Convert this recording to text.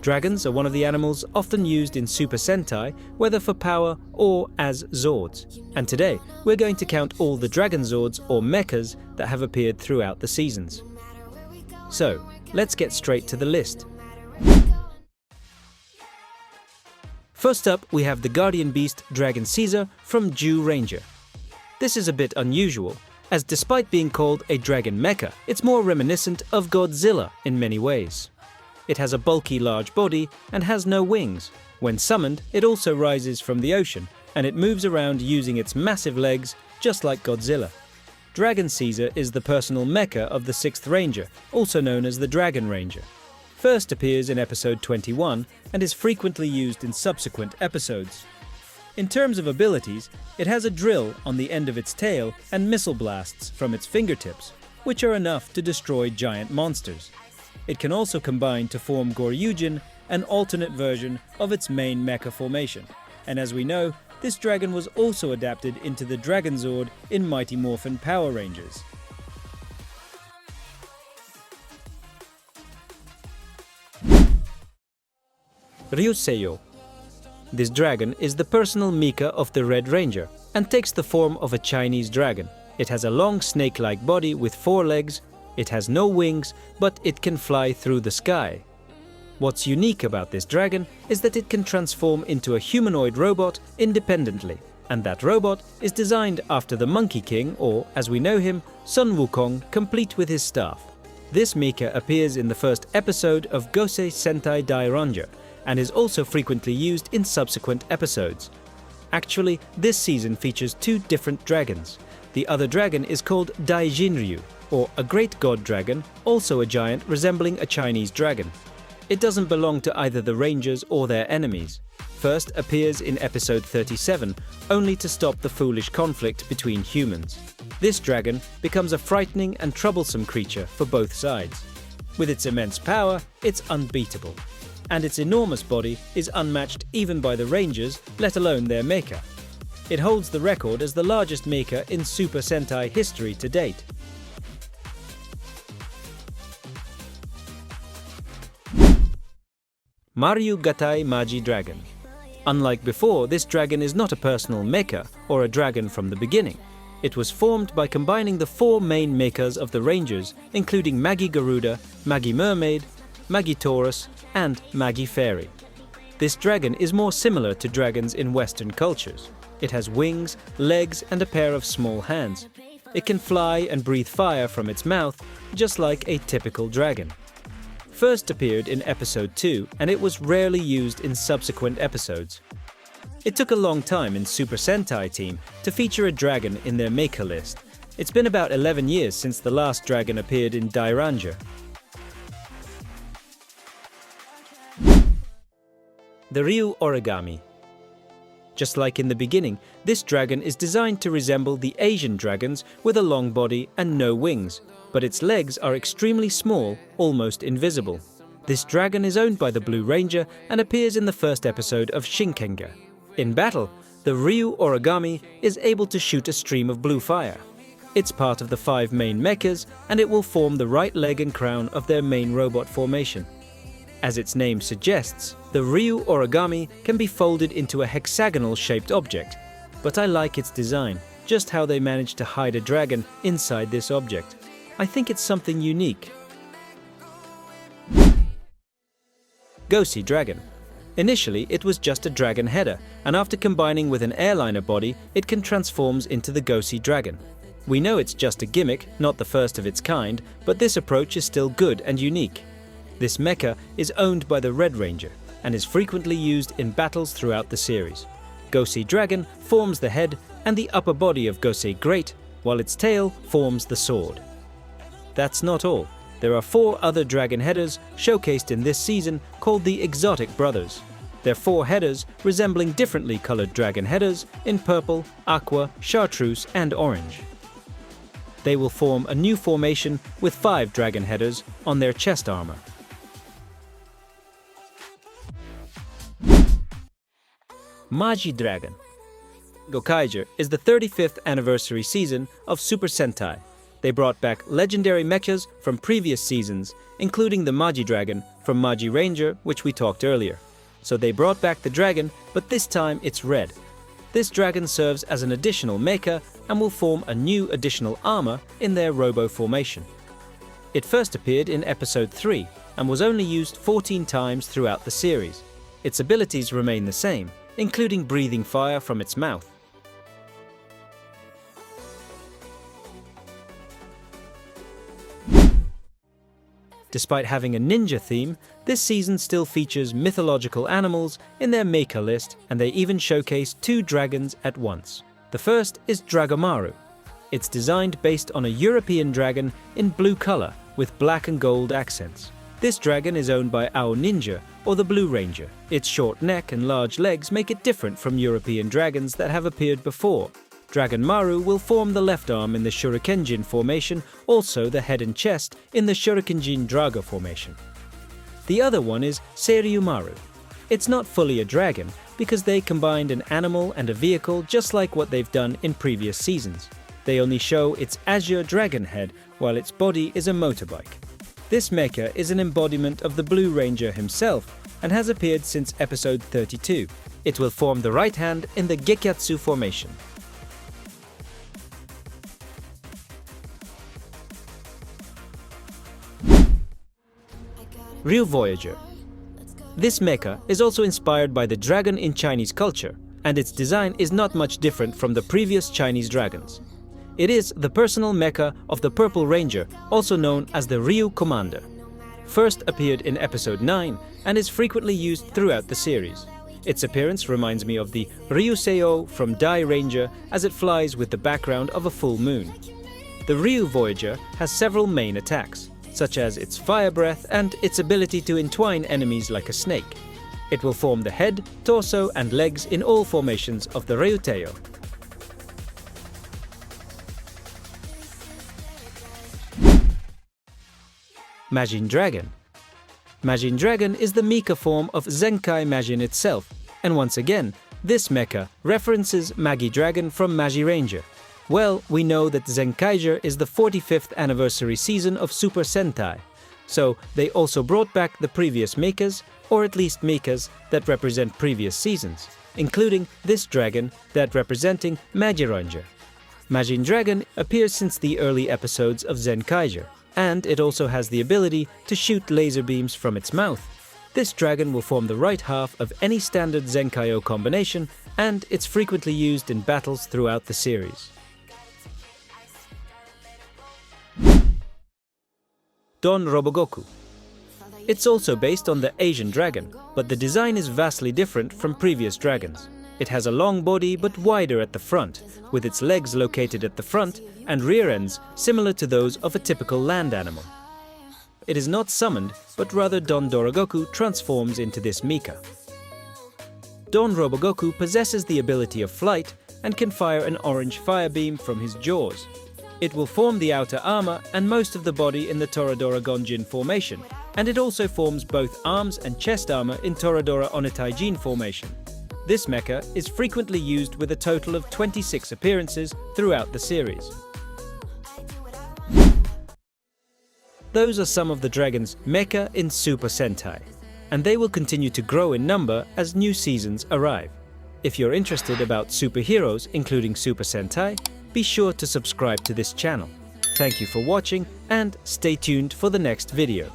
Dragons are one of the animals often used in Super Sentai, whether for power or as Zords. And today, we're going to count all the Dragon Zords or Mechas that have appeared throughout the seasons. So, let's get straight to the list. First up, we have the Guardian Beast Dragon Caesar from Zyuranger. This is a bit unusual, as despite being called a dragon mecha, it's more reminiscent of Godzilla in many ways. It has a bulky large body and has no wings. When summoned, it also rises from the ocean, and it moves around using its massive legs, just like Godzilla. Dragon Caesar is the personal mecha of the 6th Ranger, also known as the Dragon Ranger. First appears in episode 21 and is frequently used in subsequent episodes. In terms of abilities, it has a drill on the end of its tail and missile blasts from its fingertips, which are enough to destroy giant monsters. It can also combine to form Goryujin, an alternate version of its main mecha formation. And as we know, this dragon was also adapted into the Dragon Zord in Mighty Morphin Power Rangers. Ryuseiyo. This dragon is the personal mecha of the Red Ranger and takes the form of a Chinese dragon. It has a long snake-like body with 4 legs. It has no wings, but it can fly through the sky. What's unique about this dragon is that it can transform into a humanoid robot independently, and that robot is designed after the Monkey King, or as we know him, Sun Wukong, complete with his staff. This mecha appears in the first episode of Gosei Sentai Dairanger, and is also frequently used in subsequent episodes. Actually, this season features 2 different dragons. The other dragon is called Daijinryu, or a great god dragon, also a giant resembling a Chinese dragon. It doesn't belong to either the Rangers or their enemies. First appears in episode 37, only to stop the foolish conflict between humans. This dragon becomes a frightening and troublesome creature for both sides. With its immense power, it's unbeatable. And its enormous body is unmatched even by the Rangers, let alone their mecha. It holds the record as the largest mecha in Super Sentai history to date. Gatai Maji Dragon. Unlike before, this dragon is not a personal mecha or a dragon from the beginning. It was formed by combining the 4 main mechas of the Rangers, including Magi Garuda, Magi Mermaid, Magi Taurus, and Magi Fairy. This dragon is more similar to dragons in Western cultures. It has wings, legs, and a pair of small hands. It can fly and breathe fire from its mouth, just like a typical dragon. First appeared in episode 2, and it was rarely used in subsequent episodes. It took a long time in Super Sentai Team to feature a dragon in their mecha list. It's been about 11 years since the last dragon appeared in Dairanger. The Ryu Origami. Just like in the beginning, this dragon is designed to resemble the Asian dragons with a long body and no wings, but its legs are extremely small, almost invisible. This dragon is owned by the Blue Ranger and appears in the first episode of Shinkenger. In battle, the Ryu Origami is able to shoot a stream of blue fire. It's part of the 5 main mechas, and it will form the right leg and crown of their main robot formation. As its name suggests, the Ryu Origami can be folded into a hexagonal-shaped object, but I like its design, just how they managed to hide a dragon inside this object. I think it's something unique. Goseiger Dragon. Initially, it was just a dragon header, and after combining with an airliner body, it can transform into the Goseiger Dragon. We know it's just a gimmick, not the first of its kind, but this approach is still good and unique. This mecha is owned by the Red Ranger and is frequently used in battles throughout the series. Goseiger Dragon forms the head and the upper body of Goseiger Great, while its tail forms the sword. That's not all. There are 4 other dragon headers showcased in this season called the Exotic Brothers. They're 4 headers resembling differently colored dragon headers in purple, aqua, chartreuse, and orange. They will form a new formation with 5 dragon headers on their chest armor. Maji Dragon. Gokaiger is the 35th anniversary season of Super Sentai. They brought back legendary mechas from previous seasons, including the Magi Dragon from Magiranger, which we talked earlier. So they brought back the dragon, but this time it's red. This dragon serves as an additional mecha and will form a new additional armor in their robo formation. It first appeared in episode 3 and was only used 14 times throughout the series. Its abilities remain the same, including breathing fire from its mouth. Despite having a ninja theme, this season still features mythological animals in their Mecha list, and they even showcase 2 dragons at once. The first is Dragomaru. It's designed based on a European dragon in blue color with black and gold accents. This dragon is owned by Ao Ninja, or the Blue Ranger. Its short neck and large legs make it different from European dragons that have appeared before. Dragon Maru will form the left arm in the Shurikenjin formation, also the head and chest in the Shurikenjin Draga formation. The other one is Seryumaru. It's not fully a dragon, because they combined an animal and a vehicle just like what they've done in previous seasons. They only show its azure dragon head, while its body is a motorbike. This mecha is an embodiment of the Blue Ranger himself, and has appeared since episode 32. It will form the right hand in the Gekkatsu formation. Real Voyager. This mecha is also inspired by the dragon in Chinese culture, and its design is not much different from the previous Chinese dragons. It is the personal mecha of the Purple Ranger, also known as the Ryu Commander. First appeared in episode 9 and is frequently used throughout the series. Its appearance reminds me of the Ryuseo from Dairanger, as it flies with the background of a full moon. The Ryu Voyager has several main attacks, such as its fire breath and its ability to entwine enemies like a snake. It will form the head, torso and legs in all formations of the Ryuteo. Majin Dragon. Majin Dragon is the mecha form of Zenkai Majin itself, and once again, this mecha references Magi Dragon from Magiranger. Well, we know that Zenkaiger is the 45th anniversary season of Super Sentai, so they also brought back the previous mechas, or at least mechas that represent previous seasons, including this dragon that representing Magiranger. Majin Dragon appears since the early episodes of Zenkaiger, and it also has the ability to shoot laser beams from its mouth. This dragon will form the right half of any standard Zenkaio combination, and it's frequently used in battles throughout the series. Don Robogoku. It's also based on the Asian dragon, but the design is vastly different from previous dragons. It has a long body but wider at the front, with its legs located at the front and rear ends similar to those of a typical land animal. It is not summoned, but rather Don Dorogoku transforms into this mecha. Don Robogoku possesses the ability of flight and can fire an orange fire beam from his jaws. It will form the outer armor and most of the body in the Toradora Gonjin formation, and it also forms both arms and chest armor in Toradora Onitaijin formation. This mecha is frequently used with a total of 26 appearances throughout the series. Those are some of the dragons mecha in Super Sentai, and they will continue to grow in number as new seasons arrive. If you're interested about superheroes, including Super Sentai, be sure to subscribe to this channel. Thank you for watching and stay tuned for the next video.